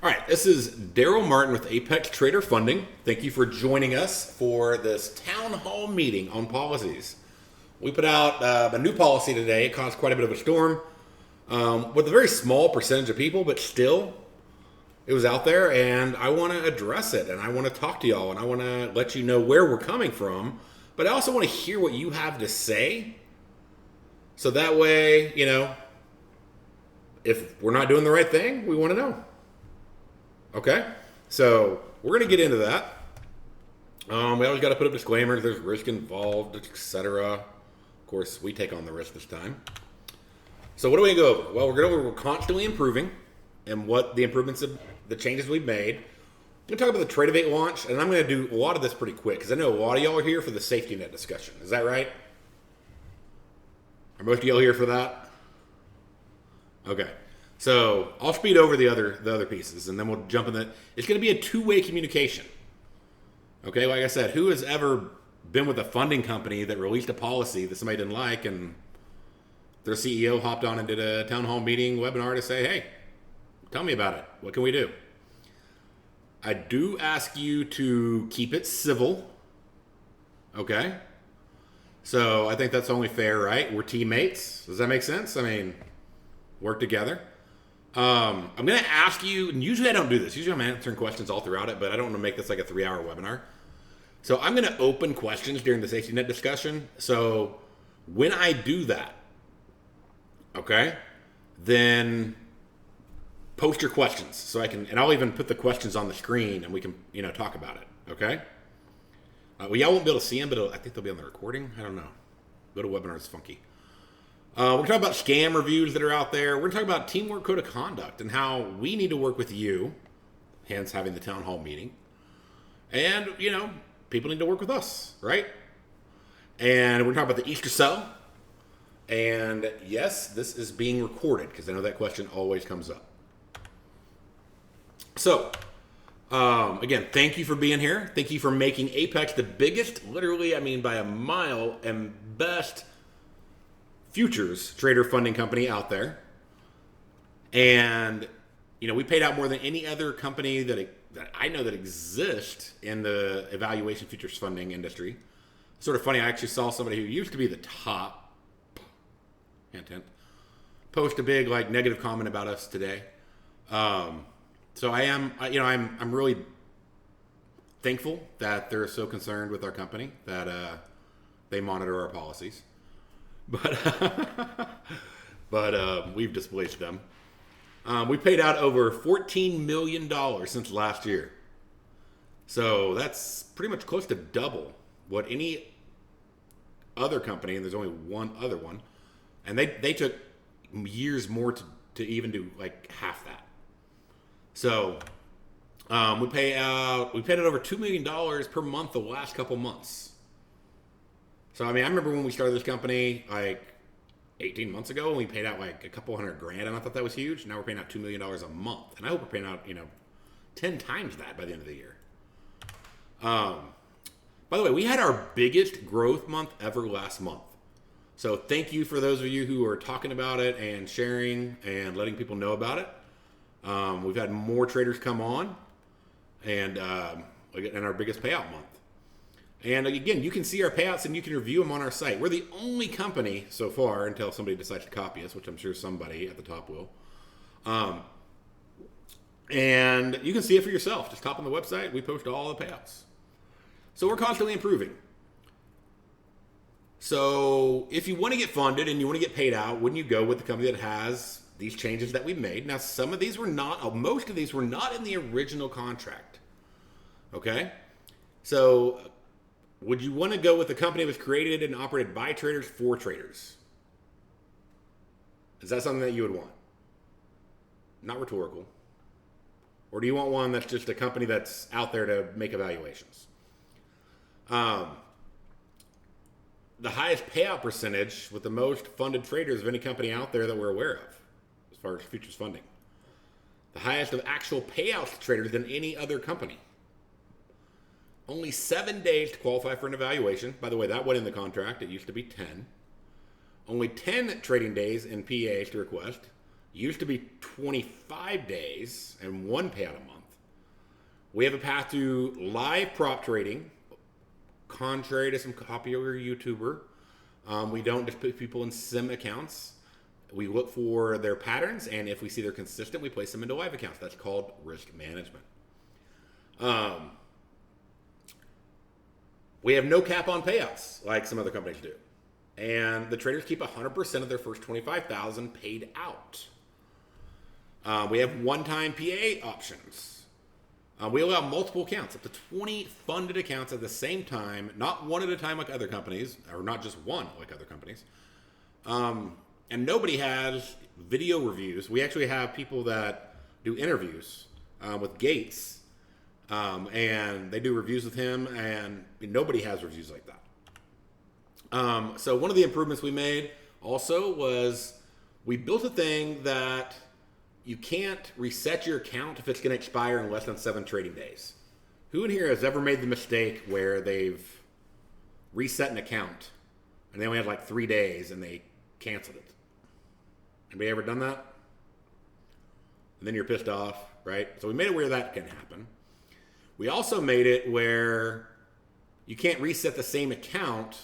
All right, this is Darrell Martin with Apex Trader Funding. Thank you for joining us for this town hall meeting on policies. We put out a new policy today. It caused quite a bit of a storm with a very small percentage of people, but still, it was out there, and I want to address it, and I want to talk to y'all, and I want to let you know where we're coming from, but I also want to hear what you have to say, so that way, if we're not doing the right thing, we want to know. Okay, so we're going to get into that. We always got to put up disclaimers. There's risk involved, etc. Of course, we take on the risk this time. So what do we go over? Well, we're constantly improving and what the improvements of the changes we've made. I'm going to talk about the Tradivate launch, and I'm going to do a lot of this pretty quick because I know a lot of y'all are here for the safety net discussion. Is that right? Are most of y'all here for that? Okay. So I'll speed over the other pieces, and then we'll jump in. It's going to be a two-way communication. Okay, like I said, who has ever been with a funding company that released a policy that somebody didn't like, and their CEO hopped on and did a town hall meeting webinar to say, hey, tell me about it. What can we do? I do ask you to keep it civil. Okay? So I think that's only fair, right? We're teammates. Does that make sense? I mean, work together. I'm going to ask you, and usually I don't do this. Usually I'm answering questions all throughout it, but I don't want to make this like a 3-hour webinar. So I'm going to open questions during the safety net discussion. So when I do that, okay, then post your questions so I can, and I'll even put the questions on the screen and we can, talk about it. Okay. Well, y'all won't be able to see them, but I think they'll be on the recording. I don't know. Go to webinars, it's funky. We're going to talk about scam reviews that are out there. We're going to talk about teamwork code of conduct and how we need to work with you, hence having the town hall meeting. And, people need to work with us, right? And we're going to talk about the Easter sell. And yes, this is being recorded because I know that question always comes up. So, again, thank you for being here. Thank you for making Apex the biggest, literally, by a mile, and best futures trader funding company out there. And, we paid out more than any other company that I know that exists in the evaluation futures funding industry. Sort of funny, I actually saw somebody who used to be the top, hint, hint, post a big negative comment about us today. So I'm really thankful that they're so concerned with our company that they monitor our policies. But we've displaced them. We paid out over $14 million since last year. So that's pretty much close to double what any other company, and there's only one other one, and they took years more to even do half that. So we paid out over $2 million per month the last couple months. So I remember when we started this company 18 months ago, and we paid out a couple $100,000, and I thought that was huge. Now we're paying out $2 million a month, and I hope we're paying out 10 times that by the end of the year. By the way, we had our biggest growth month ever last month. So thank you for those of you who are talking about it and sharing and letting people know about it. We've had more traders come on, and our biggest payout month. And again, you can see our payouts and you can review them on our site. We're the only company so far, until somebody decides to copy us, which I'm sure somebody at the top will. And you can see it for yourself. Just hop on the website. We post all the payouts. So we're constantly improving. So if you want to get funded and you want to get paid out, wouldn't you go with the company that has these changes that we've made? Now, most of these were not in the original contract. Okay? So would you want to go with the company that was created and operated by traders for traders? Is that something that you would want? Not rhetorical. Or do you want one that's just a company that's out there to make evaluations? The highest payout percentage with the most funded traders of any company out there that we're aware of, as far as futures funding. The highest of actual payouts to traders than any other company. Only 7 days to qualify for an evaluation. By the way, that went in the contract. It used to be 10. Only 10 trading days in PAs to request. Used to be 25 days and one payout a month. We have a path to live prop trading, contrary to some popular YouTuber. We don't just put people in sim accounts. We look for their patterns, and if we see they're consistent, we place them into live accounts. That's called risk management. We have no cap on payouts like some other companies do. And the traders keep 100% of their first $25,000 paid out. We have one-time PA options. We allow multiple accounts, up to 20 funded accounts at the same time, not one at a time like other companies, or not just one like other companies. And nobody has video reviews. We actually have people that do interviews with Gates, and they do reviews with him, and nobody has reviews like that. So one of the improvements we made also was we built a thing that you can't reset your account if it's going to expire in less than 7 trading days. Who in here has ever made the mistake where they've reset an account and they only had like 3 days and they canceled it? Anybody ever done that? And then you're pissed off, right? So we made it where that can happen. We also made it where you can't reset the same account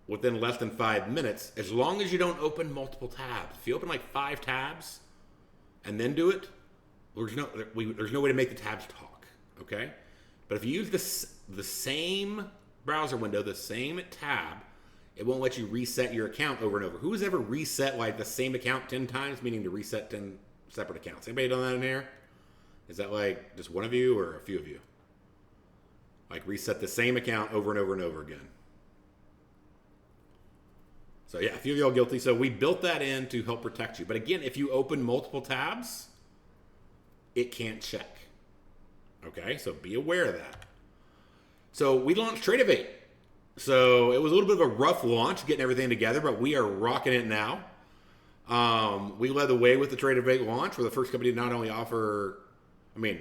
within less than 5 minutes as long as you don't open multiple tabs. If you open like 5 tabs and then do it, there's no way to make the tabs talk, okay? But if you use the same browser window, the same tab, it won't let you reset your account over and over. Who has ever reset like the same account 10 times, meaning to reset 10 separate accounts? Anybody done that in here? Is that like just one of you or a few of you? Like reset the same account over and over and over again. So yeah, a few of y'all guilty. So we built that in to help protect you. But again, if you open multiple tabs, it can't check. Okay, so be aware of that. So we launched Tradivate. So it was a little bit of a rough launch getting everything together, but we are rocking it now. We led the way with the Tradivate launch. We're the first company to not only offer, we're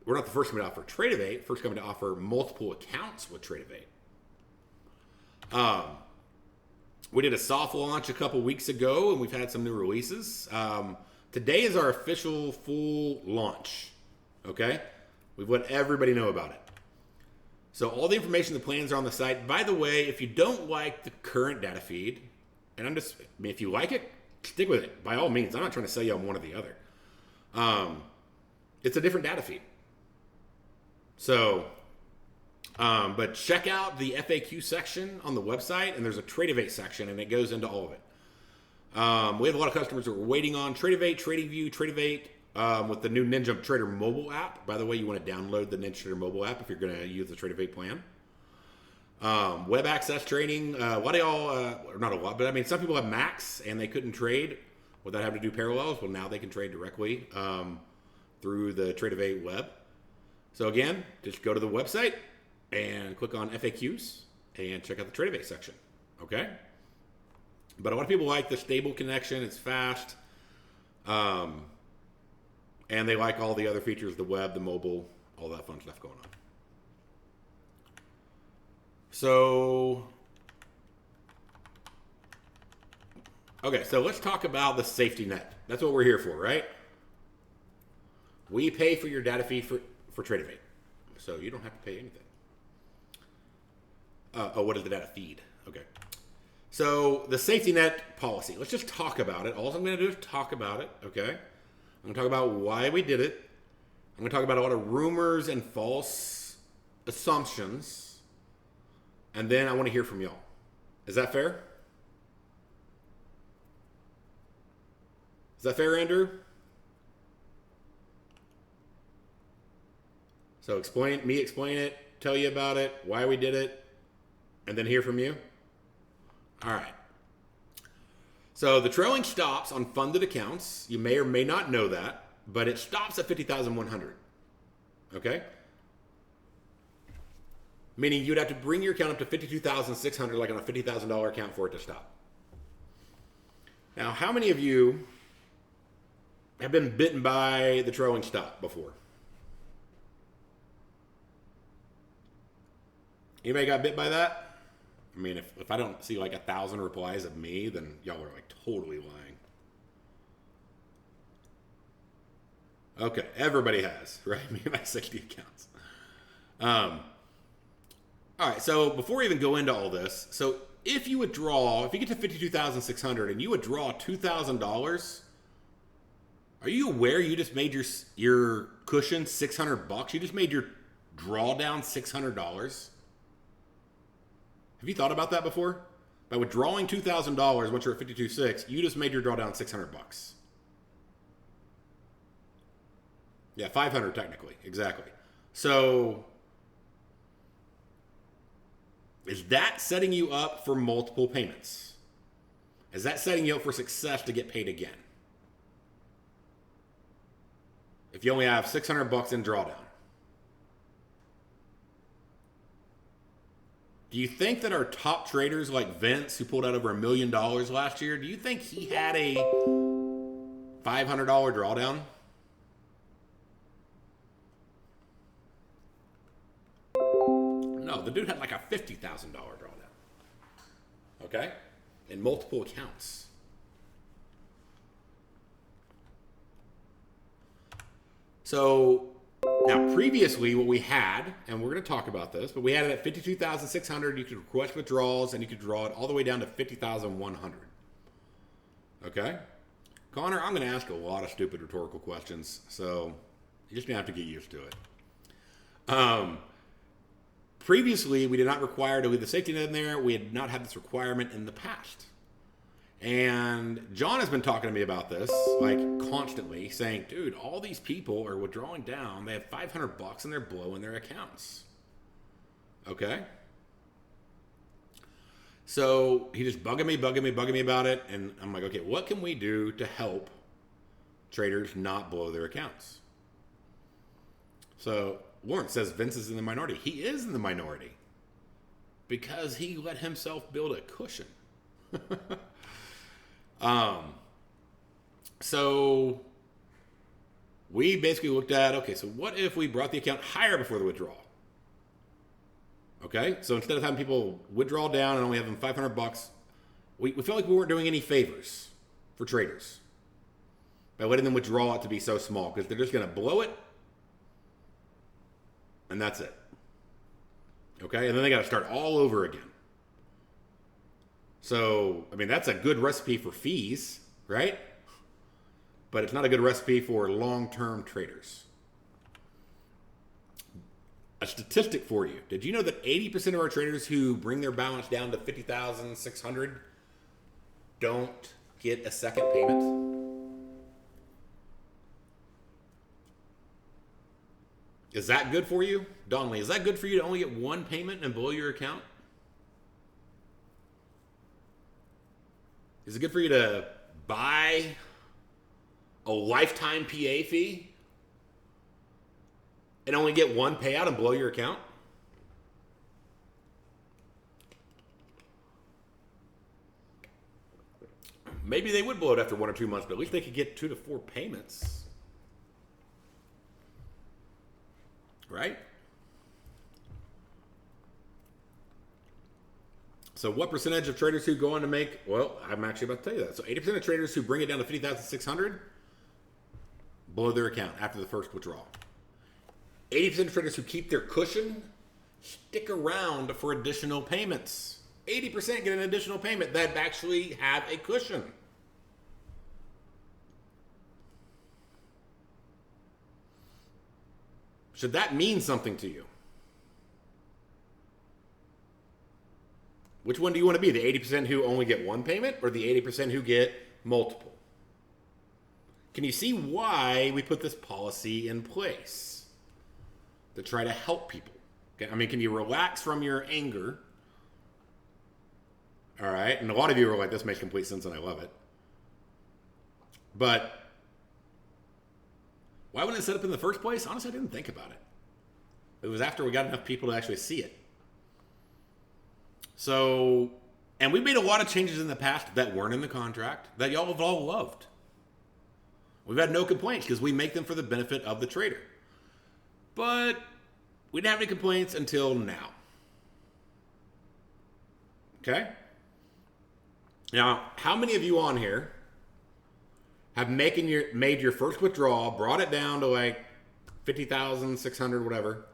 not the first company to offer Tradivate, first company to offer multiple accounts with Tradivate. We did a soft launch a couple weeks ago, and we've had some new releases. Today is our official full launch. Okay? We've let everybody know about it. So all the information, the plans are on the site. By the way, if you don't like the current data feed, and if you like it, stick with it. By all means, I'm not trying to sell you on one or the other. It's a different data feed. So, but check out the FAQ section on the website, and there's a Tradivate section, and it goes into all of it. We have a lot of customers that are waiting on Tradivate, TradingView, Tradivate, with the new Ninja Trader mobile app. By the way, you want to download the Ninja Trader mobile app if you're going to use the Tradivate plan. Web access trading. A lot of y'all, or not a lot, but some people have Macs and they couldn't trade without having to do parallels. Well, now they can trade directly through the Tradivate web. So again, just go to the website and click on FAQs and check out the Tradivate section. Okay? But a lot of people like the stable connection. It's fast. And they like all the other features, the web, the mobile, all that fun stuff going on. So, okay, so let's talk about the safety net. That's what we're here for, right? We pay for your data feed for Tradivate. So you don't have to pay anything. What is the data feed? Okay. So the safety net policy. Let's just talk about it. All I'm going to do is talk about it, okay? I'm going to talk about why we did it. I'm going to talk about a lot of rumors and false assumptions. And then I want to hear from y'all. Is that fair? Is that fair, Andrew? So explain it, tell you about it, why we did it, and then hear from you. All right. So the trailing stops on funded accounts. You may or may not know that, but it stops at 50,100. Okay? Meaning you'd have to bring your account up to 52,600, like on a $50,000 account, for it to stop. Now, how many of you have been bitten by the trailing stop before? Anybody got bit by that? If I don't see like 1,000 replies of me, then y'all are like totally lying. Okay, everybody has, right? Me and my 60 accounts. All right, so before we even go into all this, so if you withdraw, if you get to 52,600 and you withdraw $2,000, are you aware you just made your cushion $600? You just made your drawdown $600. Have you thought about that before? By withdrawing $2,000 once you're at 52.6, you just made your drawdown $600. Yeah, 500 technically, exactly. So is that setting you up for multiple payments? Is that setting you up for success to get paid again? If you only have $600 in drawdown. Do you think that our top traders like Vince, who pulled out over $1 million last year, do you think he had a $500 drawdown? No, the dude had like a $50,000 drawdown. Okay? In multiple accounts. So now previously what we had, and we're going to talk about this, but we had it at 52,600. You could request withdrawals and you could draw it all the way down to 50,100. Okay? Connor, I'm going to ask a lot of stupid rhetorical questions, so you're just going to have to get used to it. Previously, we did not require to leave the safety net in there. We had not had this requirement in the past. And John has been talking to me about this, like constantly, saying, dude, all these people are withdrawing down. They have $500 and they're blowing their accounts. Okay? So he just bugging me about it. And I'm like, okay, what can we do to help traders not blow their accounts? So Lawrence says Vince is in the minority. He is in the minority because he let himself build a cushion. So we basically looked at, okay, so what if we brought the account higher before the withdrawal? Okay, so instead of having people withdraw down and only having $500, we felt like we weren't doing any favors for traders by letting them withdraw it to be so small, because they're just going to blow it and that's it. Okay, and then they got to start all over again. So, I mean, that's a good recipe for fees, right? But it's not a good recipe for long-term traders. A statistic for you. Did you know that 80% of our traders who bring their balance down to 50,600 don't get a second payment? Is that good for you? Donnelly, is that good for you to only get one payment and blow your account? Is it good for you to buy a lifetime PA fee and only get one payout and blow your account? Maybe they would blow it after 1 or 2 months, but at least they could get 2 to 4 payments. Right? So what percentage of traders who go on to make, well, I'm actually about to tell you that. So 80% of traders who bring it down to 50,600 blow their account after the first withdrawal. 80% of traders who keep their cushion stick around for additional payments. 80% get an additional payment that actually have a cushion. Should that mean something to you? Which one do you want to be? The 80% who only get one payment or the 80% who get multiple? Can you see why we put this policy in place? To try to help people. Okay? I mean, can you relax from your anger? All right. And a lot of you are like, this makes complete sense and I love it. But why wasn't it set up in the first place? Honestly, I didn't think about it. It was after we got enough people to actually see it. So, and we made a lot of changes in the past that weren't in the contract that y'all have all loved. We've had no complaints because we make them for the benefit of the trader. But we didn't have any complaints until now. Okay? Now, how many of you on here have made your first withdrawal, brought it down to like 50,600, whatever,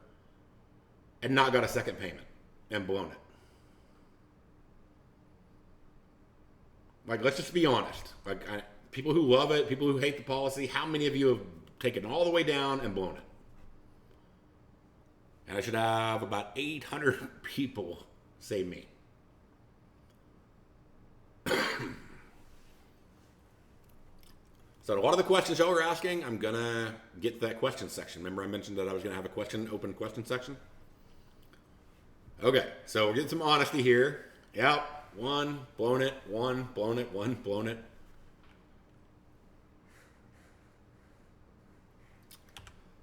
and not got a second payment and blown it? Like, let's just be honest. Like, people who love it, people who hate the policy, how many of you have taken it all the way down and blown it? And I should have about 800 people say me. So a lot of the questions y'all are asking, I'm going to get to that question section. Remember I mentioned that I was going to have a open question section? Okay, so we're getting some honesty here. Yep, one, blown it, one, blown it, one, blown it.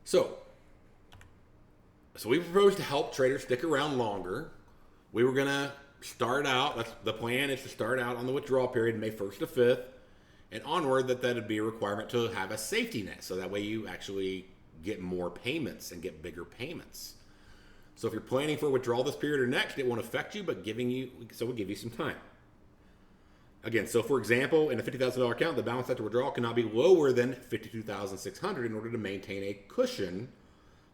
So we proposed to help traders stick around longer. We were going to start out, the plan is to start out on the withdrawal period May 1st to 5th, and onward that'd be a requirement to have a safety net, so that way you actually get more payments and get bigger payments. So if you're planning for withdrawal this period or next, it won't affect you, but we'll give you some time. Again, so for example, in a $50,000 account, the balance after withdrawal cannot be lower than $52,600 in order to maintain a cushion,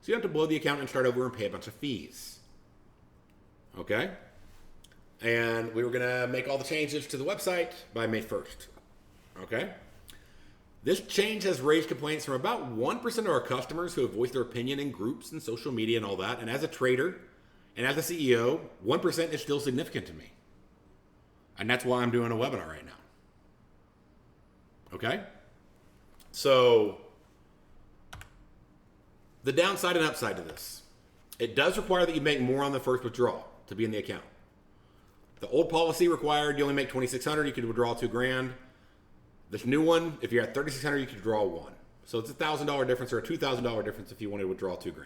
so you don't have to blow the account and start over and pay a bunch of fees. Okay? And we were going to make all the changes to the website by May 1st. Okay? This change has raised complaints from about 1% of our customers who have voiced their opinion in groups and social media and all that. And as a trader and as a CEO, 1% is still significant to me. And that's why I'm doing a webinar right now. Okay? So, the downside and upside to this. It does require that you make more on the first withdrawal to be in the account. The old policy required you only make $2,600, you could withdraw $2,000. This new one, if you're at $3,600, you could draw $1,000. So it's a $1,000 difference or a $2,000 difference if you wanted to withdraw $2,000.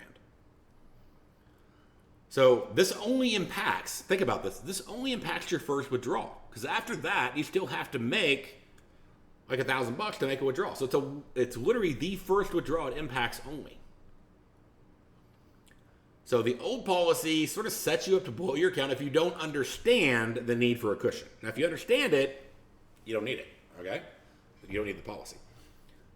So this only impacts, think about this only impacts your first withdrawal. Because after that, you still have to make like $1,000 to make a withdrawal. So it's literally the first withdrawal it impacts only. So the old policy sort of sets you up to blow your account if you don't understand the need for a cushion. Now, if you understand it, you don't need it, okay? You don't need the policy.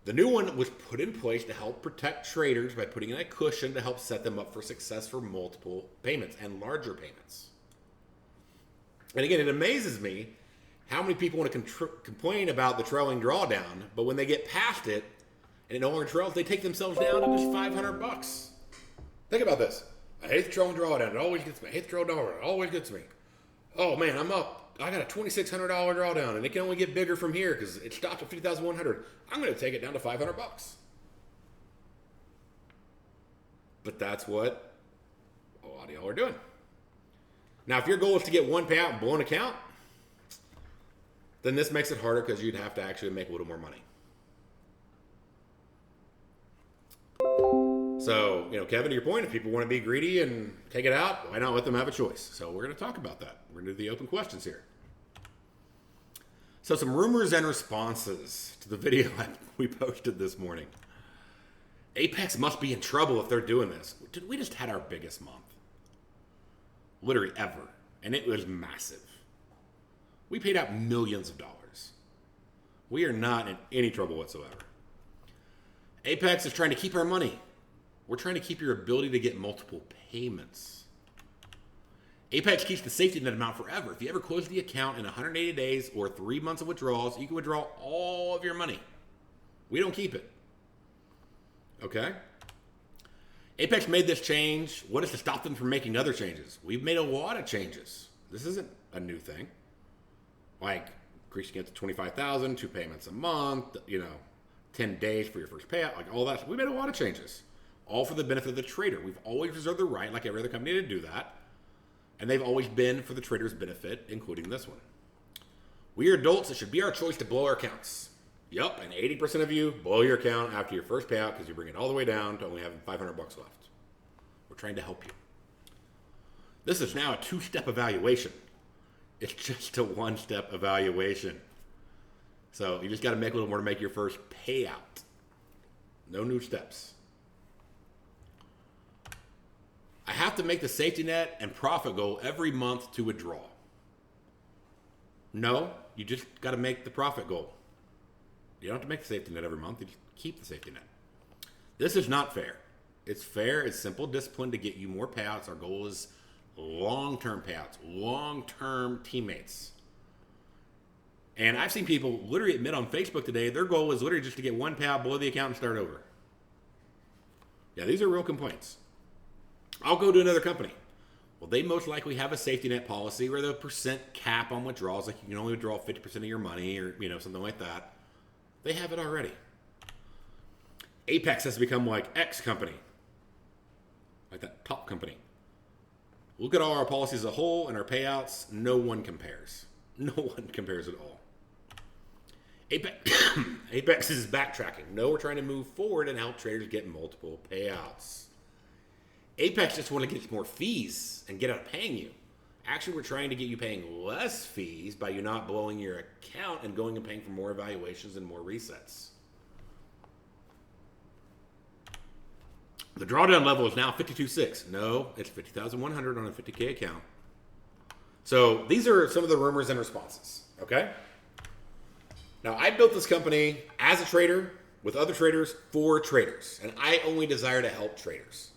The new one was put in place to help protect traders by putting in a cushion to help set them up for success for multiple payments and larger payments. And again, it amazes me how many people want to complain about the trailing drawdown, but when they get past it and it no longer trails, they take themselves down to just $500. Think about this. I hate the trailing drawdown. It always gets me. I hate the trailing drawdown. It always gets me. Oh man, I'm up. I got a $2,600 drawdown, and it can only get bigger from here because it stopped at $50,100. I'm going to take it down to $500. But that's what a lot of y'all are doing. Now, if your goal is to get one payout and blow an account, then this makes it harder because you'd have to actually make a little more money. So, Kevin, to your point, if people want to be greedy and take it out, why not let them have a choice? So we're going to talk about that. We're going to do the open questions here. So some rumors and responses to the video we posted this morning. Apex must be in trouble if they're doing this. Dude, we just had our biggest month. Literally ever. And it was massive. We paid out millions of dollars. We are not in any trouble whatsoever. Apex is trying to keep our money. We're trying to keep your ability to get multiple payments. Apex keeps the safety net amount forever. If you ever close the account in 180 days or 3 months of withdrawals, you can withdraw all of your money. We don't keep it. Okay? Apex made this change. What is to stop them from making other changes? We've made a lot of changes. This isn't a new thing. Like increasing it to 25,000, 2 payments a month, 10 days for your first payout, like all that. We made a lot of changes. All for the benefit of the trader. We've always reserved the right, like every other company, to do that. And they've always been for the trader's benefit, including this one. We are adults. It should be our choice to blow our accounts. Yep, and 80% of you blow your account after your first payout because you bring it all the way down to only having $500 left. We're trying to help you. This is now a 2-step evaluation. It's just a 1-step evaluation. So you just got to make a little more to make your first payout. No new steps. I have to make the safety net and profit goal every month to withdraw. No, you just got to make the profit goal. You don't have to make the safety net every month. You just keep the safety net. This is not fair. It's fair. It's simple discipline to get you more payouts. Our goal is long-term payouts, long-term teammates. And I've seen people literally admit on Facebook today, their goal is literally just to get one payout, blow the account, and start over. Yeah, these are real complaints. I'll go to another company. Well, they most likely have a safety net policy where the percent cap on withdrawals, like you can only withdraw 50% of your money or, something like that. They have it already. Apex has become like X company. Like that top company. Look at all our policies as a whole and our payouts. No one compares. No one compares at all. Apex is backtracking. No, we're trying to move forward and help traders get multiple payouts. Apex just want to get more fees and get out of paying you. Actually, we're trying to get you paying less fees by you not blowing your account and going and paying for more evaluations and more resets. The drawdown level is now 52.6. No, it's 50,100 on a 50K account. So these are some of the rumors and responses, okay? Now, I built this company as a trader, with other traders, for traders. And I only desire to help traders.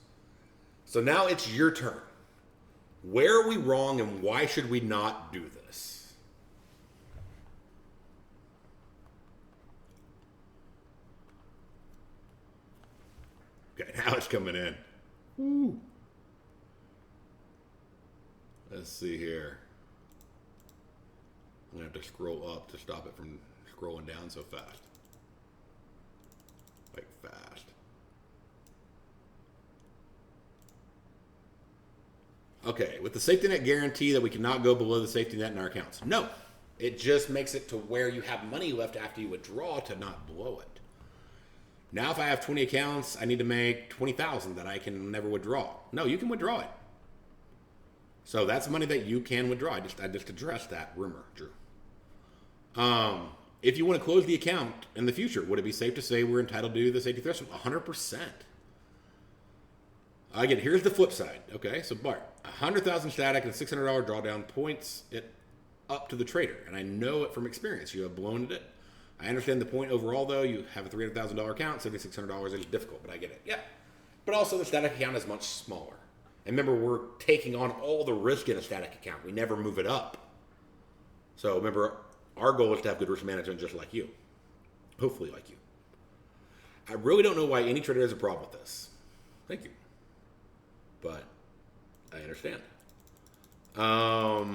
So now it's your turn. Where are we wrong and why should we not do this? Okay, now it's coming in. Woo. Let's see here. I'm going to have to scroll up to stop it from scrolling down so fast. Like fast. Okay, with the safety net guarantee that we cannot go below the safety net in our accounts. No, it just makes it to where you have money left after you withdraw to not blow it. Now, if I have 20 accounts, I need to make 20,000 that I can never withdraw. No, you can withdraw it. So that's money that you can withdraw. I just addressed that rumor, Drew. If you want to close the account in the future, would it be safe to say we're entitled to the safety threshold? 100%. Again, here's the flip side. Okay, so Bart, 100,000 static and $600 drawdown points it up to the trader, and I know it from experience. You have blown it. I understand the point overall, though. You have a $300,000 account, $7,600 is difficult, but I get it. Yeah, but also the static account is much smaller. And remember, we're taking on all the risk in a static account. We never move it up. So remember, our goal is to have good risk management, just like you. Hopefully, like you. I really don't know why any trader has a problem with this. Thank you. But I understand. How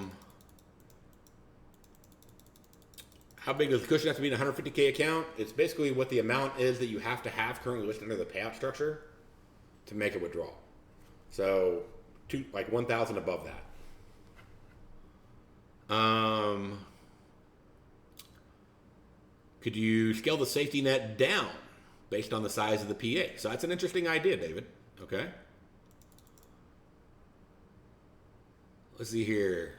big does the cushion have to be in a 150K account? It's basically what the amount is that you have to have currently listed under the payout structure to make a withdrawal. So, like 1,000 above that. Could you scale the safety net down based on the size of the PA? So that's an interesting idea, David. Okay. Let's see here.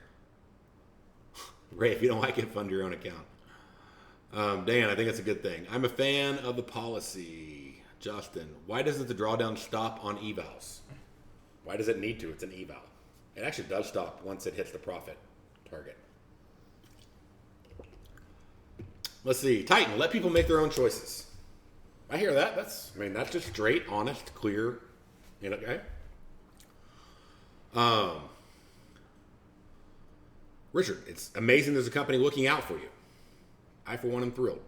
Ray, if you don't like it, fund your own account. Dan, I think that's a good thing. I'm a fan of the policy. Justin, why doesn't the drawdown stop on evals? Why does it need to? It's an eval. It actually does stop once it hits the profit target. Let's see. Titan, let people make their own choices. I hear that. That's just straight, honest, clear. Okay. Richard, it's amazing there's a company looking out for you. I, for one, am thrilled.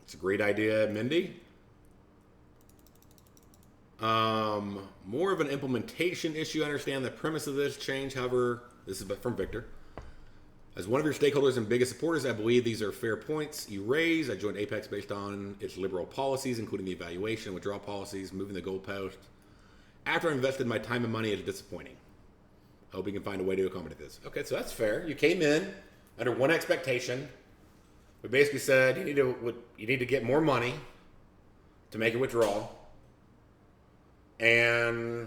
It's a great idea, Mindy. More of an implementation issue. I understand the premise of this change. However, this is from Victor. As one of your stakeholders and biggest supporters, I believe these are fair points you raise. I joined Apex based on its liberal policies, including the evaluation and withdrawal policies, moving the goalpost. After I invested my time and money, it's disappointing. Hope you can find a way to accommodate this. Okay, so that's fair. You came in under one expectation. We basically said you need to get more money to make a withdrawal, and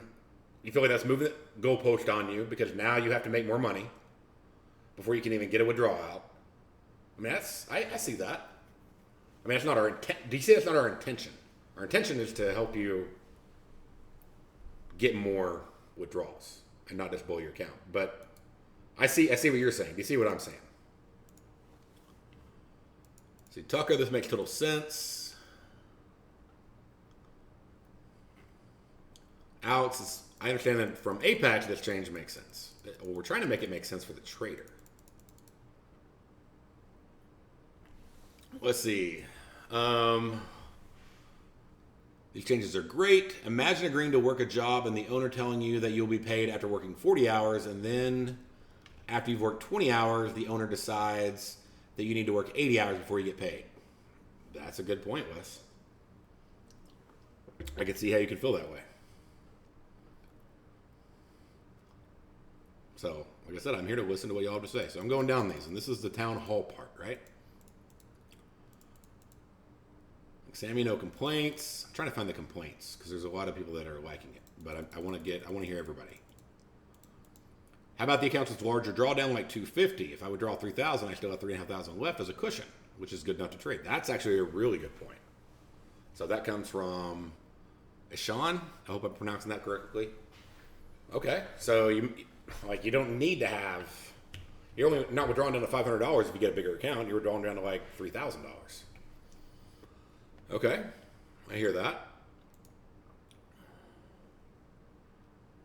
you feel like that's moving the goalpost on you because now you have to make more money before you can even get a withdrawal out. I mean, I see that. I mean, that's not our intent. Do you see that's not our intention? Our intention is to help you get more withdrawals and not just blow your account. But I see what you're saying. Do you see what I'm saying? See, Tucker, this makes total sense. Alex, I understand that from Apex, this change makes sense. Well, we're trying to make it make sense for the trader. Let's see. These changes are great. Imagine agreeing to work a job and the owner telling you that you'll be paid after working 40 hours, and then after you've worked 20 hours, the owner decides that you need to work 80 hours before you get paid. That's a good point, Wes. I can see how you could feel that way. So, like I said, I'm here to listen to what y'all have to say. So I'm going down these, and this is the town hall part, right? Sammy, no complaints. I'm trying to find the complaints because there's a lot of people that are liking it, but I want to hear everybody. How about the accounts with larger drawdown, like 250? If I would draw 3,000, I still have 3,500 left as a cushion, which is good enough to trade. That's actually a really good point. So that comes from Ishan. I hope I'm pronouncing that correctly. Okay, so you don't need to have. You're only not withdrawing down to $500 if you get a bigger account. You're withdrawing down to like $3,000. Okay, I hear that.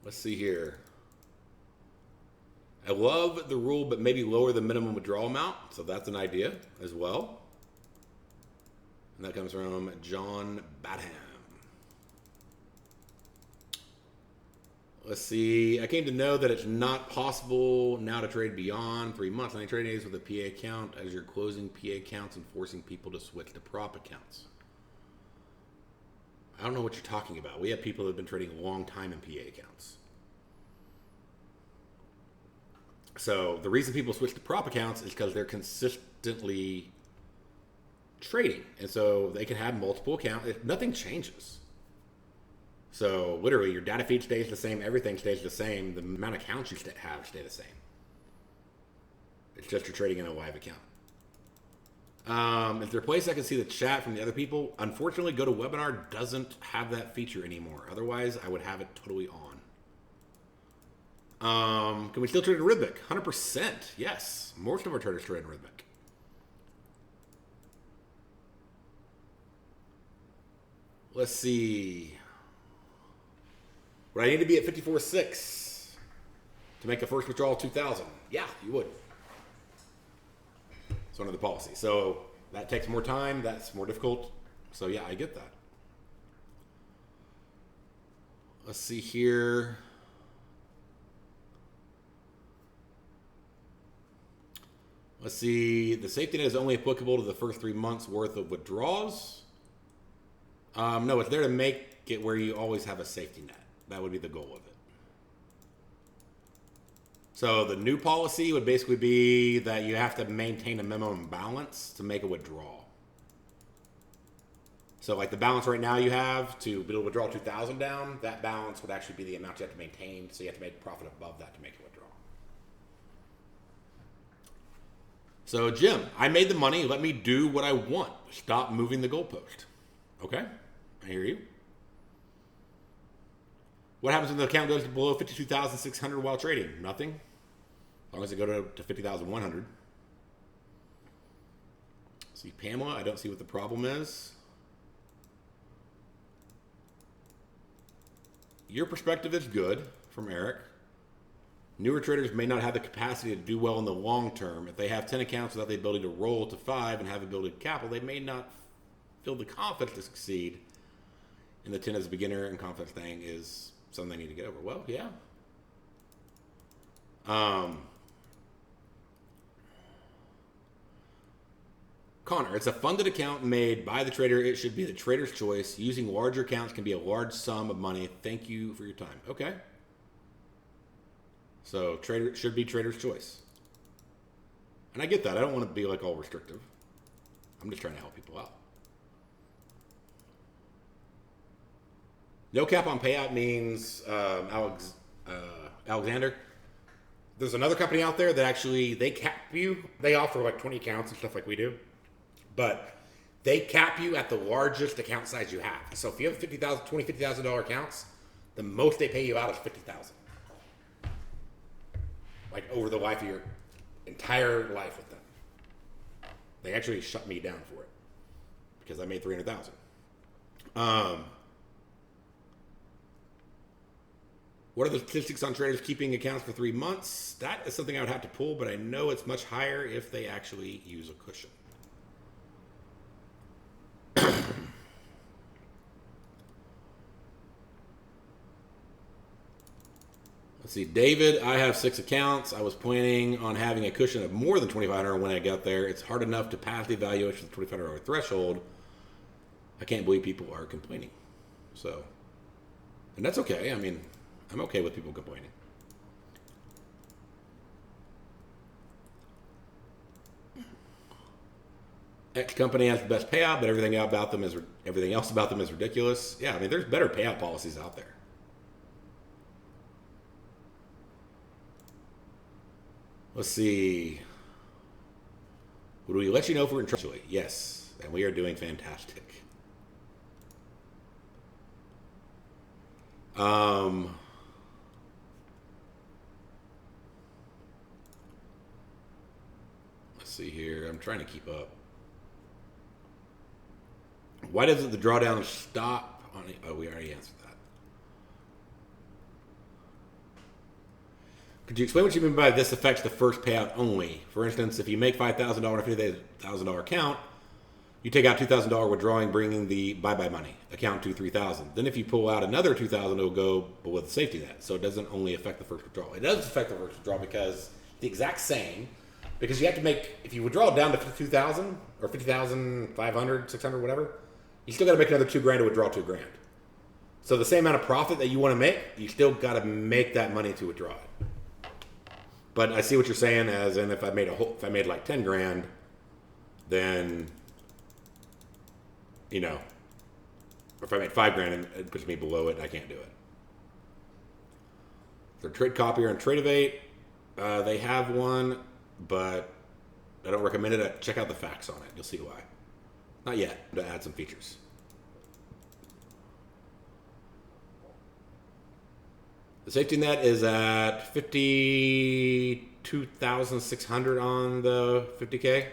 Let's see here. I love the rule, but maybe lower the minimum withdrawal amount. So that's an idea as well. And that comes from John Badham. Let's see. I came to know that it's not possible now to trade beyond 3 months. Any trading days with a PA account as you're closing PA accounts and forcing people to switch to prop accounts. I don't know what you're talking about. We have people that have been trading a long time in PA accounts. So the reason people switch to prop accounts is because they're consistently trading. And so they can have multiple accounts. Nothing changes. So literally your data feed stays the same. Everything stays the same. The amount of accounts you have stay the same. It's just you're trading in a live account. Is there a place I can see the chat from the other people? Unfortunately, GoToWebinar doesn't have that feature anymore. Otherwise, I would have it totally on. Can we still trade in Rhythmic? 100%. Yes. Most of our traders trade in Rhythmic. Let's see. Would I need to be at 54.6 to make a first withdrawal of 2,000? Yeah, you would. It's one of the policies. So that takes more time. That's more difficult. So yeah, I get that. Let's see here. Let's see. The safety net is only applicable to the first 3 months worth of withdrawals. No, it's there to make it where you always have a safety net. That would be the goal of it. So the new policy would basically be that you have to maintain a minimum balance to make a withdrawal. So like the balance right now you have to be able to withdraw 2,000 down, that balance would actually be the amount you have to maintain. So you have to make profit above that to make a withdrawal. So Jim, I made the money. Let me do what I want. Stop moving the goalpost. Okay, I hear you. What happens when the account goes below 52,600 while trading? Nothing. As long as it goes to 50,100. See Pamela, I don't see what the problem is. Your perspective is good, from Eric. Newer traders may not have the capacity to do well in the long term. If they have 10 accounts without the ability to roll to 5 and have the ability to capital, they may not feel the confidence to succeed. And the 10 as a beginner and confidence thing is something they need to get over. Well, yeah. Connor, it's a funded account made by the trader. It should be the trader's choice. Using larger accounts can be a large sum of money. Thank you for your time. Okay. So trader should be trader's choice. And I get that. I don't want to be like all restrictive. I'm just trying to help people out. No cap on payout means, Alexander, there's another company out there that actually, they cap you. They offer like 20 accounts and stuff like we do. But they cap you at the largest account size you have. So if you have $50,000 accounts, the most they pay you out is $50,000. Like over the life of your entire life with them. They actually shut me down for it because I made 300,000. What are the statistics on traders keeping accounts for 3 months? That is something I would have to pull, but I know it's much higher if they actually use a cushion. Let's see, David, I have 6 accounts. I was planning on having a cushion of more than 2,500 when I got there. It's hard enough to pass the evaluation of the $2,500 threshold. I can't believe people are complaining. So, and that's okay. I mean, I'm okay with people complaining. X company has the best payout, but everything else about them is ridiculous. Yeah, I mean, there's better payout policies out there. Let's see. Would we let you know if we're in trouble? Yes, and we are doing fantastic. Let's see here. I'm trying to keep up. Why doesn't the drawdown stop on it? Oh, we already answered that. Could you explain what you mean by this affects the first payout only? For instance, if you make $5,000 in a $50,000 account, you take out $2,000 withdrawing, bringing the bye-bye money account to $3,000. Then if you pull out another $2,000, it will go below the safety net. So it doesn't only affect the first withdrawal. It does affect the first withdrawal because the exact same. Because you have to make, if you withdraw down to 2,000 or 50,500, 600, whatever, you still got to make another $2,000 to withdraw $2,000. So the same amount of profit that you want to make, you still got to make that money to withdraw it. But I see what you're saying, as in if I made like $10,000, then, you know, or if I made $5,000 and it puts me below it, I can't do it. Their trade copier on Tradivate, they have one, but I don't recommend it. Check out the facts on it. You'll see why. Not yet, to add some features. The safety net is at 52,600 on the 50K.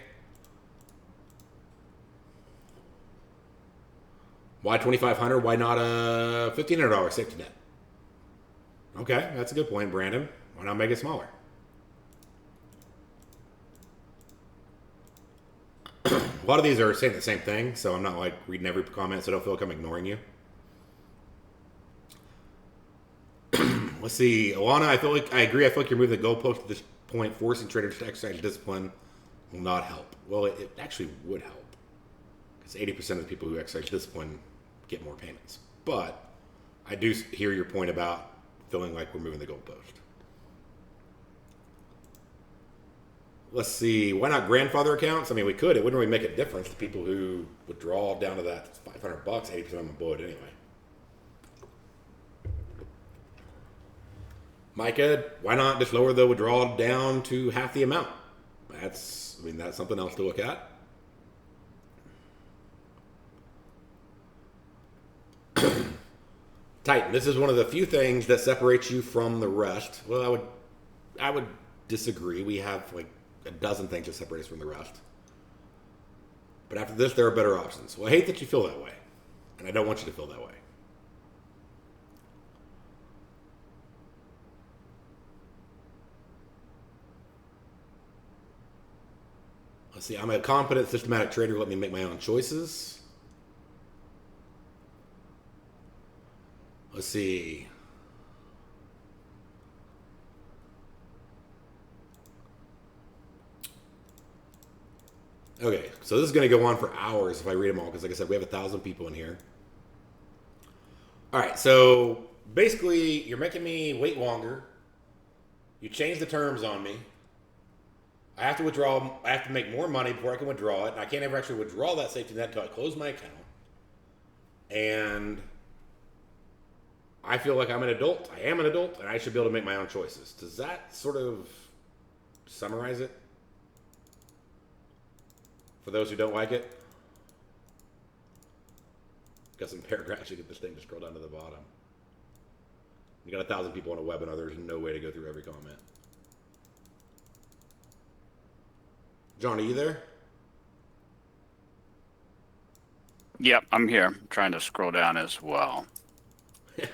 Why 2,500? Why not a $1,500 safety net? Okay, that's a good point, Brandon. Why not make it smaller? A lot of these are saying the same thing, so I'm not like reading every comment, so don't feel like I'm ignoring you. Let's see, Alana, I agree. I feel like you're moving the goalpost at this point. Forcing traders to exercise discipline will not help. Well, it actually would help, because 80% of the people who exercise discipline get more payments. But I do hear your point about feeling like we're moving the goalpost. Let's see, why not grandfather accounts? I mean, we could. It wouldn't really make a difference to people who withdraw down to that $500. 80% of them blow it anyway. Micah, why not just lower the withdrawal down to half the amount? That's something else to look at. Titan, this is one of the few things that separates you from the rest. Well, I would disagree. We have like a dozen things that separate us from the rest. But after this, there are better options. Well, I hate that you feel that way, and I don't want you to feel that way. Let's see, I'm a competent, systematic trader. Let me make my own choices. Let's see. Okay, so this is going to go on for hours if I read them all, because like I said, we have 1,000 people in here. All right, so basically, you're making me wait longer. You changed the terms on me. I have to withdraw. I have to make more money before I can withdraw it. And I can't ever actually withdraw that safety net until I close my account. And I feel like I'm an adult. I am an adult, and I should be able to make my own choices. Does that sort of summarize it? For those who don't like it? Got some paragraphs. You get this thing to scroll down to the bottom. You got 1,000 people on a webinar. There's no way to go through every comment. John, are you there? Yep, I'm here. I'm trying to scroll down as well.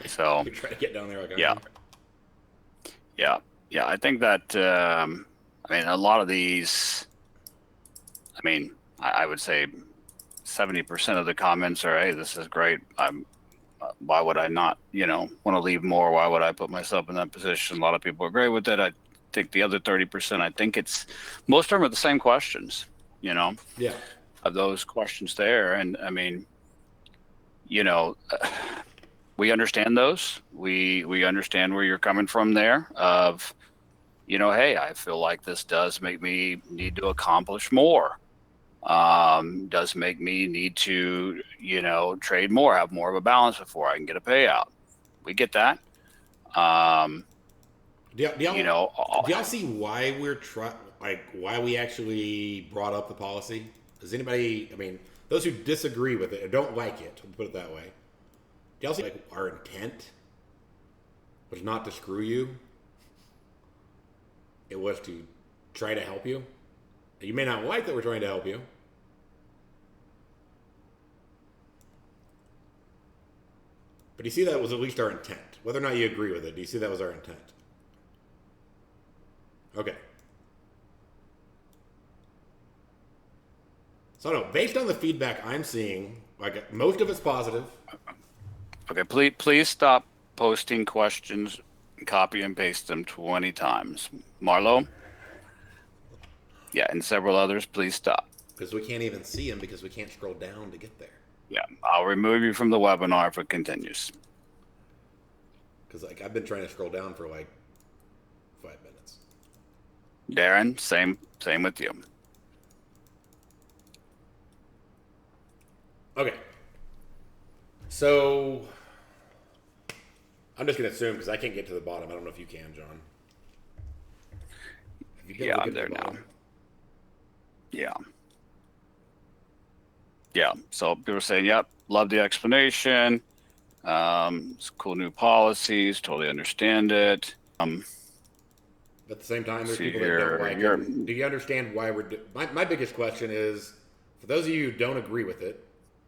So, You try to get down there like I yeah, am. yeah, yeah. I think that, I mean, a lot of these, I mean, I would say 70% of the comments are, hey, this is great. Why would I not, want to leave more? Why would I put myself in that position? A lot of people agree with it. I think the other 30%, I think most of them are the same questions, you know, Yeah. of those questions there. And I mean, you know, we understand those. We understand where you're coming from there of, hey, I feel like this does make me need to accomplish more. Does make me need to, trade more, have more of a balance before I can get a payout. We get that. Um, Do y'all, do you y'all, know, do y'all see why why we actually brought up the policy? Does anybody, I mean, those who disagree with it or don't like it, we'll put it that way, do y'all see like our intent was not to screw you? It was to try to help you. You may not like that we're trying to help you, but you see that was at least our intent. Whether or not you agree with it, do you see that was our intent? Okay. So I don't know. Based on the feedback I'm seeing, like most of it's positive. okay, please stop posting questions, copy and paste them 20 times. Marlo, yeah, and several others, please stop. Because we can't even see them because we can't scroll down to get there. Yeah, I'll remove you from the webinar if it continues. Because like I've been trying to scroll down for like 5 minutes. Darren, same with you. Okay. So I'm just gonna assume because I can't get to the bottom. I don't know if you can, John. Have you been Yeah, looking I'm at there the now. bottom? Yeah. Yeah. So people are saying, yep, love the explanation. It's cool new policies, totally understand it. At the same time, there's See people that don't here, like it. And do you understand why my biggest question is for those of you who don't agree with it,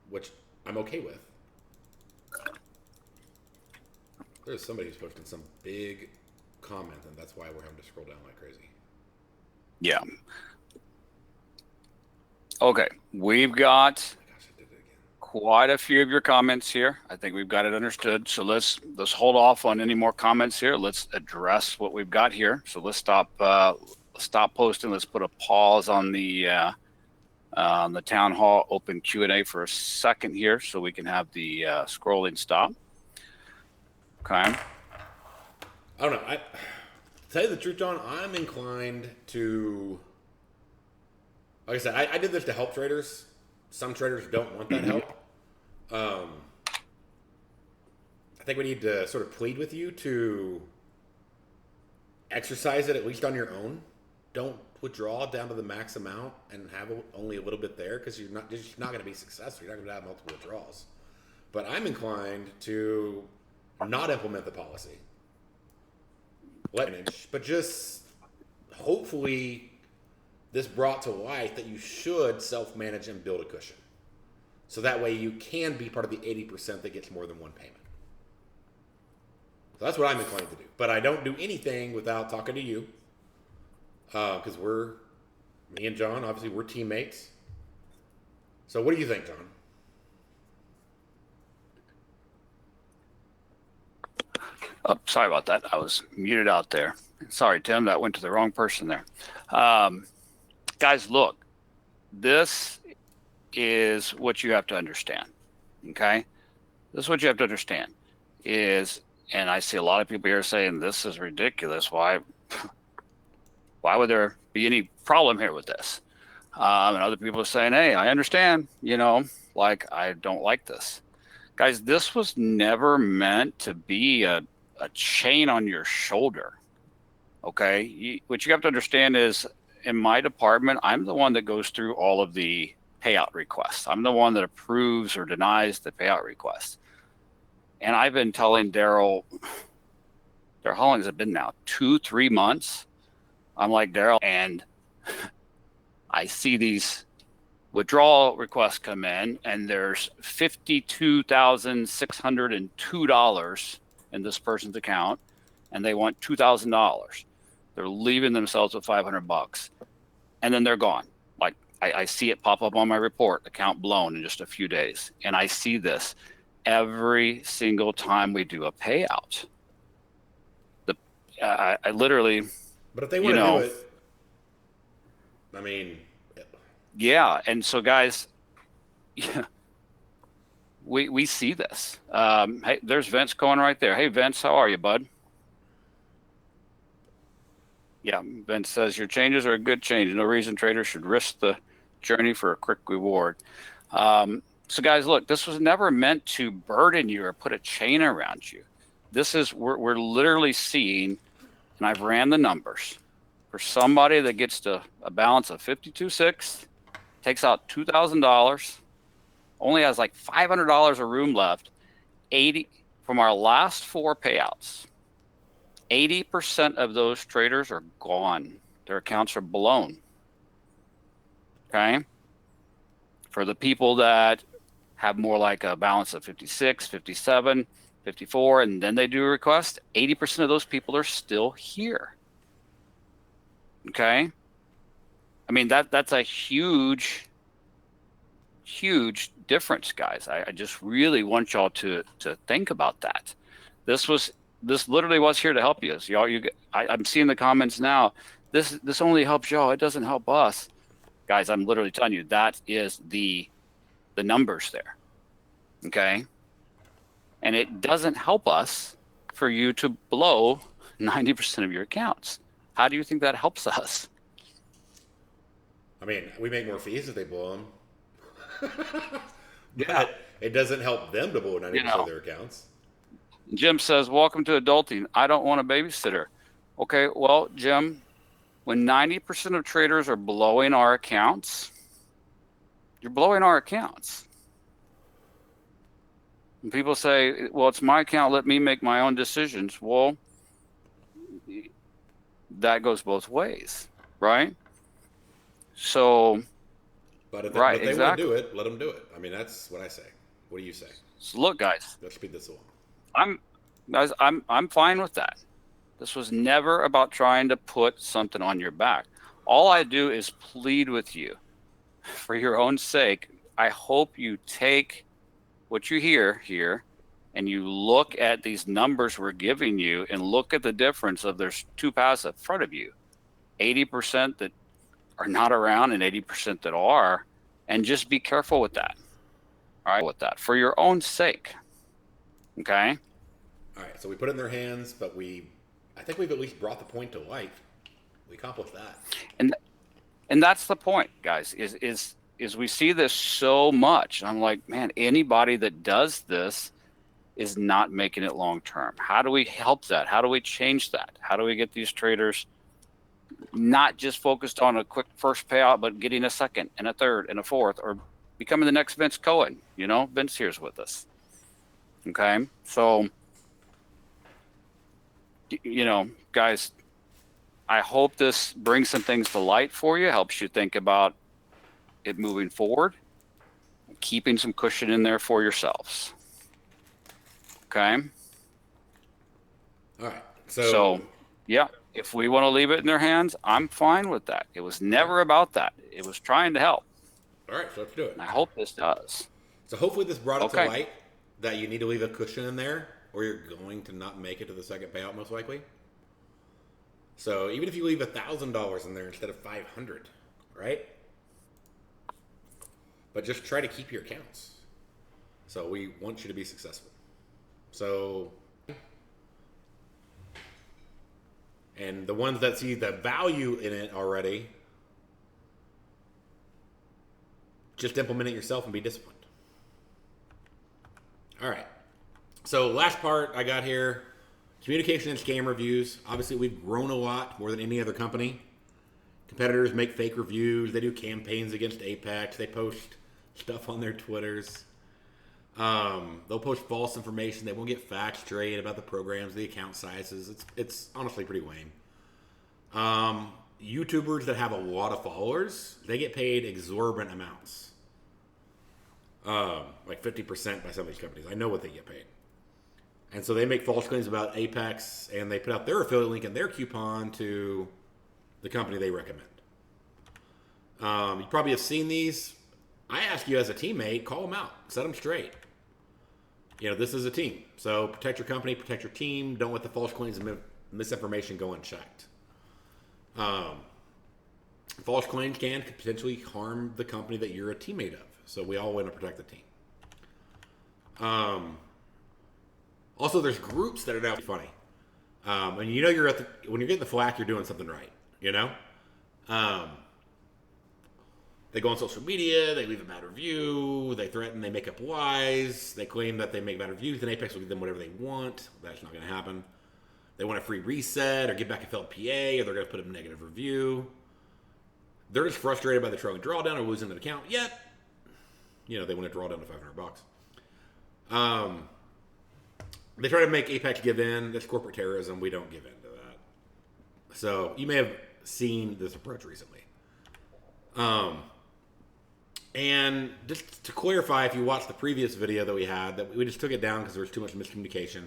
which I'm okay with. There's somebody who's posting some big comment, and that's why we're having to scroll down like crazy. yeah. Okay. We've got Oh my gosh, I did it again. quite a few of your comments here. I think we've got it understood. So let's hold off on any more comments here. Let's address what we've got here. So let's stop posting. Let's put a pause on the town hall open Q&A for a second here so we can have the scrolling stop. Okay. I don't know. I tell you the truth, John. I'm inclined to, like I said, I did this to help traders. Some traders don't want that Mm-hmm. help. Um, I think we need to sort of plead with you to exercise it at least on your own. Don't withdraw down to the max amount and have only a little bit there because you're just not going to be successful. You're not going to have multiple withdrawals. But I'm inclined to not implement the policy. But just hopefully this brought to light that you should self-manage and build a cushion. So that way you can be part of the 80% that gets more than one payment. So that's what I'm inclined to do. But I don't do anything without talking to you. Because me and John, obviously we're teammates. So what do you think, John? Oh, sorry about that. I was muted out there. Sorry, Tim, that went to the wrong person there. Guys, look, this is what you have to understand. Okay. This is what you have to understand is, and I see a lot of people here saying this is ridiculous. Why would there be any problem here with this? And other people are saying, hey, I understand, like I don't like this. Guys, this was never meant to be a chain on your shoulder. Okay. What you have to understand is in my department, I'm the one that goes through all of the payout requests. I'm the one that approves or denies the payout requests. And I've been telling Darrell, how long has it been now? 2-3 months. I'm like, Darrell, and I see these withdrawal requests come in, and there's $52,602 in this person's account, and they want $2,000. They're leaving themselves with $500, and then they're gone. Like I see it pop up on my report, account blown in just a few days, and I see this every single time we do a payout. I literally. But if they want to do it, I mean. Yeah, and so guys, yeah, we see this. Hey, there's Vince going right there. Hey, Vince, how are you, bud? Yeah, Vince says your changes are a good change. No reason traders should risk the journey for a quick reward. So guys, look, this was never meant to burden you or put a chain around you. This is we're literally seeing, and I've ran the numbers for somebody that gets to a balance of 52.6, takes out $2,000, only has like $500 of room left. 80 from our last 4 payouts. 80% of those traders are gone. Their accounts are blown. Okay. For the people that have more like a balance of 56, 57, 54, and then they do a request, 80% of those people are still here. Okay. I mean, that's a huge difference, guys. I just really want y'all to think about that. This literally was here to help you. So y'all, I'm seeing the comments now. This only helps y'all. It doesn't help us, guys. I'm literally telling you that is the numbers there. Okay, and it doesn't help us for you to blow 90% of your accounts. How do you think that helps us? I mean, we make more fees if they blow them. But Yeah. it doesn't help them to blow 90% of their accounts. Jim says, welcome to adulting. I don't want a babysitter. Okay, well, Jim, when 90% of traders are blowing our accounts, you're blowing our accounts. And people say, well, it's my account. Let me make my own decisions. Well, that goes both ways, right? So, but if right, they exactly. want to do it, let them do it. I mean, that's what I say. What do you say? So look, guys. Let's speed this along. I'm fine with that. This was never about trying to put something on your back. All I do is plead with you for your own sake. I hope you take what you hear here and you look at these numbers we're giving you and look at the difference of there's 2 paths in front of you, 80% that are not around and 80% that are, and just be careful with that. All right, with that for your own sake. Okay. All right, so we put it in their hands, but I think we've at least brought the point to light. We accomplished that. And that's the point, guys, is we see this so much. I'm like, man, anybody that does this is not making it long term. How do we help that? How do we change that? How do we get these traders not just focused on a quick first payout, but getting a second and a third and a fourth, or becoming the next Vince Cohen? Vince here's with us. Okay, so guys, I hope this brings some things to light for you, helps you think about it moving forward, keeping some cushion in there for yourselves. Okay. All right. So yeah, if we want to leave it in their hands, I'm fine with that. It was never about that. It was trying to help. All right, so let's do it. And I hope this does. So hopefully this brought it to light that you need to leave a cushion in there, or you're going to not make it to the second payout most likely. So even if you leave $1,000 in there instead of $500, right? But just try to keep your accounts. So we want you to be successful. So, and the ones that see the value in it already, just implement it yourself and be disciplined. All right. So last part I got here, communication and scam reviews. Obviously, we've grown a lot, more than any other company. Competitors make fake reviews. They do campaigns against Apex. They post stuff on their Twitters. They'll post false information. They won't get facts straight about the programs, the account sizes. It's honestly pretty lame. YouTubers that have a lot of followers, they get paid exorbitant amounts. Like 50% by some of these companies. I know what they get paid. And so they make false claims about Apex, and they put out their affiliate link and their coupon to the company they recommend. You probably have seen these. I ask you as a teammate, call them out. Set them straight. This is a team. So protect your company, protect your team. Don't let the false claims and misinformation go unchecked. False claims can potentially harm the company that you're a teammate of. So we all want to protect the team. Also, there's groups that are now funny. And when you're getting the flack, you're doing something right. They go on social media, they leave a bad review, they threaten, they make up lies, they claim that they make bad reviews, and Apex will give them whatever they want. That's not going to happen. They want a free reset or get back a failed PA, or they're going to put a negative review. They're just frustrated by the trailing drawdown or losing an account. Yet, they want to draw down to $500. They try to make Apex give in. That's corporate terrorism. We don't give in to that. So you may have seen this approach recently. And just to clarify, if you watched the previous video that we had, that we just took it down because there was too much miscommunication.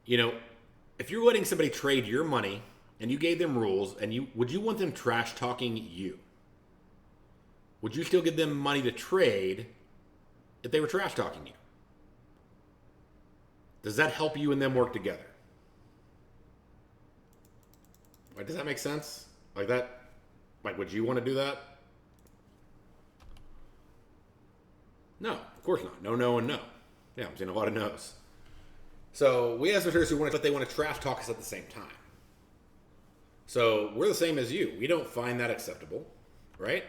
If you're letting somebody trade your money and you gave them rules, and would you want them trash talking you? Would you still give them money to trade if they were trash talking you? Does that help you and them work together? Like, does that make sense? Like that? Like, would you want to do that? No, of course not. No, no, and no. Yeah, I'm seeing a lot of no's. So we have some who want to, but they want to trash talk us at the same time. So we're the same as you. We don't find that acceptable, right?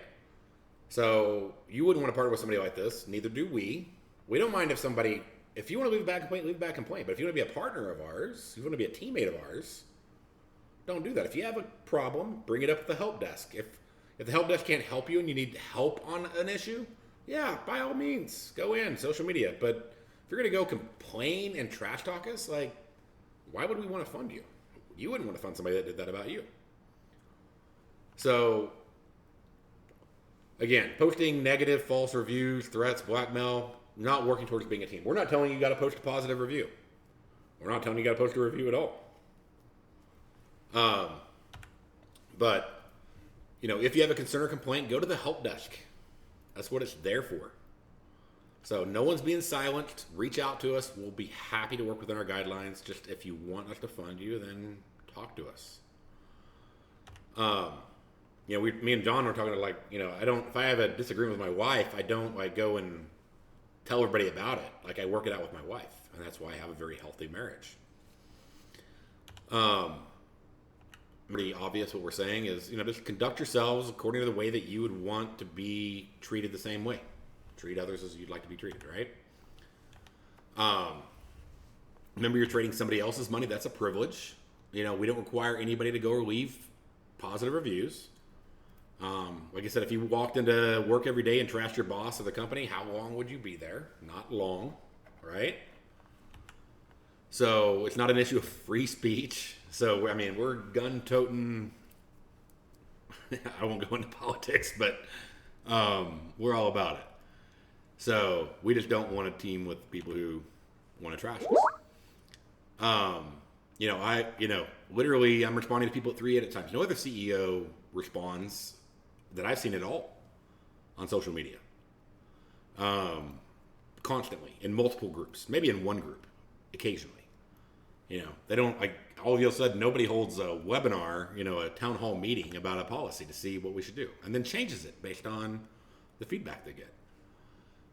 So you wouldn't want to partner with somebody like this. Neither do we. We don't mind if you want to leave a bad complaint, leave a bad complaint. But if you want to be a partner of ours, you want to be a teammate of ours, don't do that. If you have a problem, bring it up at the help desk. If the help desk can't help you and you need help on an issue, yeah, by all means, go in, social media. But if you're going to go complain and trash talk us, like, why would we want to fund you? You wouldn't want to fund somebody that did that about you. So, again, posting negative, false reviews, threats, blackmail, not working towards being a team. We're not telling you got to post a positive review. We're not telling you got to post a review at all. But, if you have a concern or complaint, go to the help desk. That's what it's there for. So no one's being silenced. Reach out to us. We'll be happy to work within our guidelines. Just if you want us to fund you, then talk to us. Me and John were talking if I have a disagreement with my wife, I don't go and tell everybody about it. Like, I work it out with my wife, and that's why I have a very healthy marriage. Pretty obvious what we're saying is, just conduct yourselves according to the way that you would want to be treated the same way. Treat others as you'd like to be treated, right? Remember, you're trading somebody else's money. That's a privilege. We don't require anybody to go or leave positive reviews. Like I said, if you walked into work every day and trashed your boss or the company, how long would you be there? Not long, right? So it's not an issue of free speech. So, we're gun-toting. I won't go into politics, but we're all about it. So we just don't want a team with people who want to trash us. Literally, I'm responding to people at 3 at a time. No other CEO responds that I've seen at all on social media. Constantly, in multiple groups, maybe in one group, occasionally. They don't, all of a sudden, nobody holds a webinar, a town hall meeting about a policy to see what we should do, and then changes it based on the feedback they get.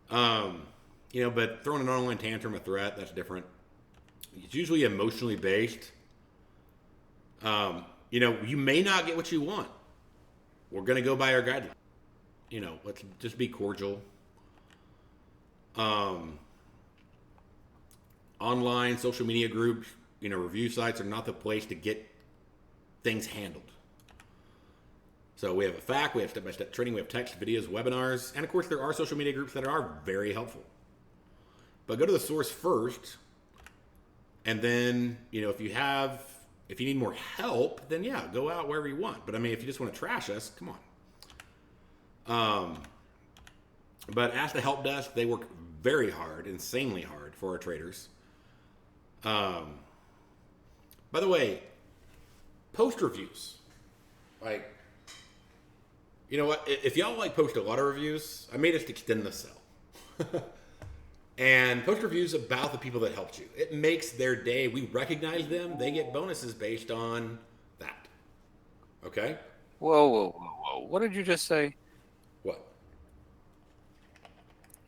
But throwing an online tantrum, a threat, that's different. It's usually emotionally based. You may not get what you want. We're going to go by our guidelines. Let's just be cordial. Online social media groups, review sites are not the place to get things handled. So we have a FAQ, we have step-by-step training, we have text, videos, webinars, and of course there are social media groups that are very helpful. But go to the source first, and then, if you have If you need more help, then yeah, go out wherever you want. But I mean, if you just want to trash us, come on. But ask the help desk. They work very hard, insanely hard for our traders. By the way, post reviews. Like, you know what? If y'all like post a lot of reviews, I may just extend the sell. And post reviews about the people that helped you. It makes their day. We recognize them. They get bonuses based on that. Okay? Whoa. What did you just say? What?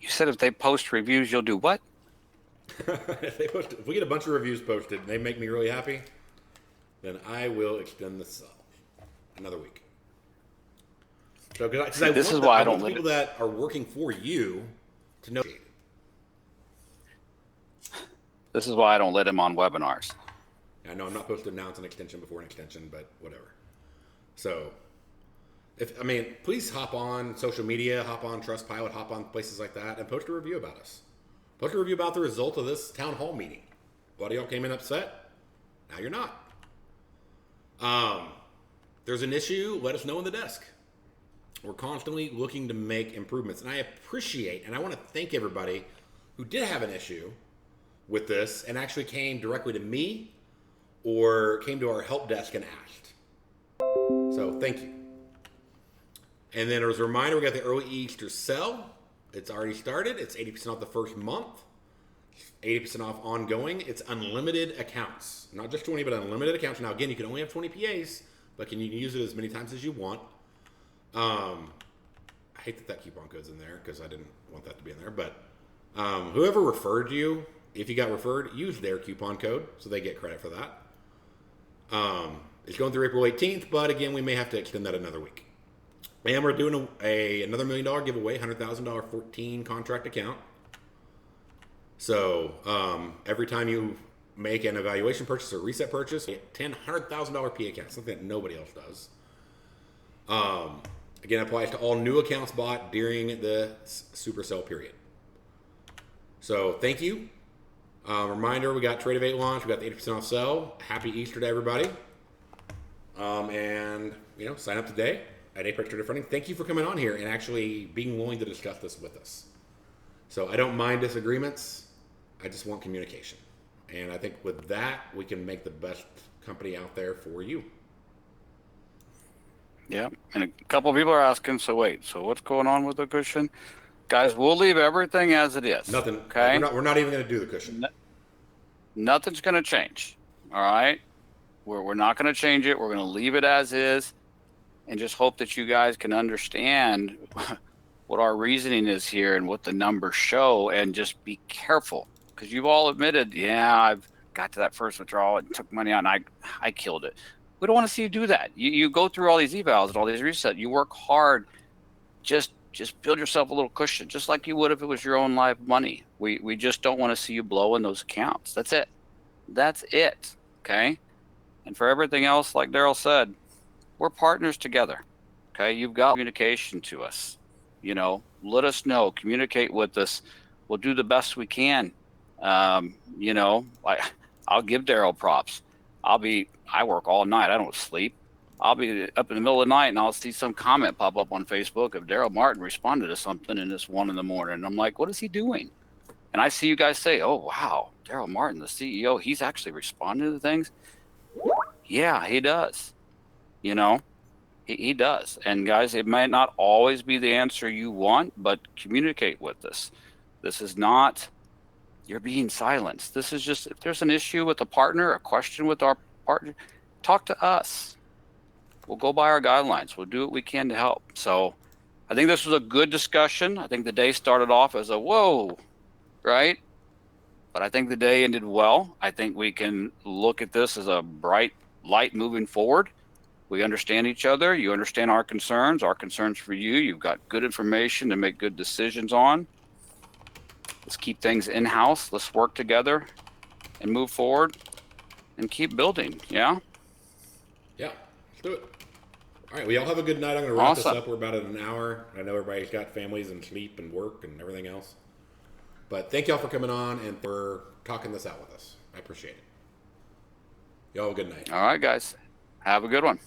You said if they post reviews, you'll do what? If we get a bunch of reviews posted and they make me really happy, then I will extend the sell another week. So, because I This want is why I want don't the let people that are working for you to know. This is why I don't let him on webinars. I know I'm not supposed to announce an extension before an extension, but whatever. So, please hop on social media, hop on Trustpilot, hop on places like that, and post a review about us. Post a review about the result of this town hall meeting. A lot of y'all came in upset. Now you're not. There's an issue. Let us know in the desk. We're constantly looking to make improvements, and I appreciate and I want to thank everybody who did have an issue with this and actually came directly to me or came to our help desk and asked. So thank you. And then as a reminder, we got the early Easter sale. It's already started. It's 80% off the first month. 80% off ongoing. It's unlimited accounts. Not just 20, but unlimited accounts. Now again, you can only have 20 PAs, but you can use it as many times as you want. I hate that coupon code's in there because I didn't want that to be in there. But whoever referred you, if you got referred, use their coupon code so they get credit for that. It's going through April 18th, but again, we may have to extend that another week. And we're doing another $1 million giveaway, $100,000 14 contract account. So every time you make an evaluation purchase or reset purchase, you get $100,000 PA account, something that nobody else does. Again, it applies to all new accounts bought during the super sale period. So thank you. Reminder, we got Tradivate launch. We got the 80% off sale. Happy Easter to everybody. And, sign up today at Apex Trader Funding. Thank you for coming on here and actually being willing to discuss this with us. So I don't mind disagreements. I just want communication. And I think with that, we can make the best company out there for you. Yeah, and a couple of people are asking, so what's going on with the cushion? Guys, we'll leave everything as it is. Nothing. Okay? We're not even going to do the cushion. Nothing's going to change. All right? We're not going to change it. We're going to leave it as is and just hope that you guys can understand what our reasoning is here and what the numbers show, and just be careful, because you've all admitted, I've got to that first withdrawal and took money out and I killed it. We don't want to see you do that. You go through all these evals and all these resets. You work hard. Just build yourself a little cushion, just like you would if it was your own live money. We just don't want to see you blow in those accounts. That's it. Okay? And for everything else, like Darrell said, we're partners together. Okay? You've got communication to us. Let us know. Communicate with us. We'll do the best we can. I'll give Darrell props. I work all night. I don't sleep. I'll be up in the middle of the night and I'll see some comment pop up on Facebook of Darrell Martin responded to something, and it's 1 a.m. And I'm like, what is he doing? And I see you guys say, oh, wow, Darrell Martin, the CEO, he's actually responding to things. Yeah, he does. He does. And guys, it might not always be the answer you want, but communicate with us. This is not, you're being silenced. This is just, if there's an issue with a partner, a question with our partner, talk to us. We'll go by our guidelines. We'll do what we can to help. So I think this was a good discussion. I think the day started off as a whoa, right? But I think the day ended well. I think we can look at this as a bright light moving forward. We understand each other. You understand our concerns for you. You've got good information to make good decisions on. Let's keep things in-house. Let's work together and move forward and keep building. Yeah? Yeah, let's do it. All right, well, y'all have a good night. I'm going to wrap Awesome. this up. We're about at an hour. I know everybody's got families and sleep and work and everything else. But thank y'all for coming on and for talking this out with us. I appreciate it. Y'all have a good night. All right, guys. Have a good one.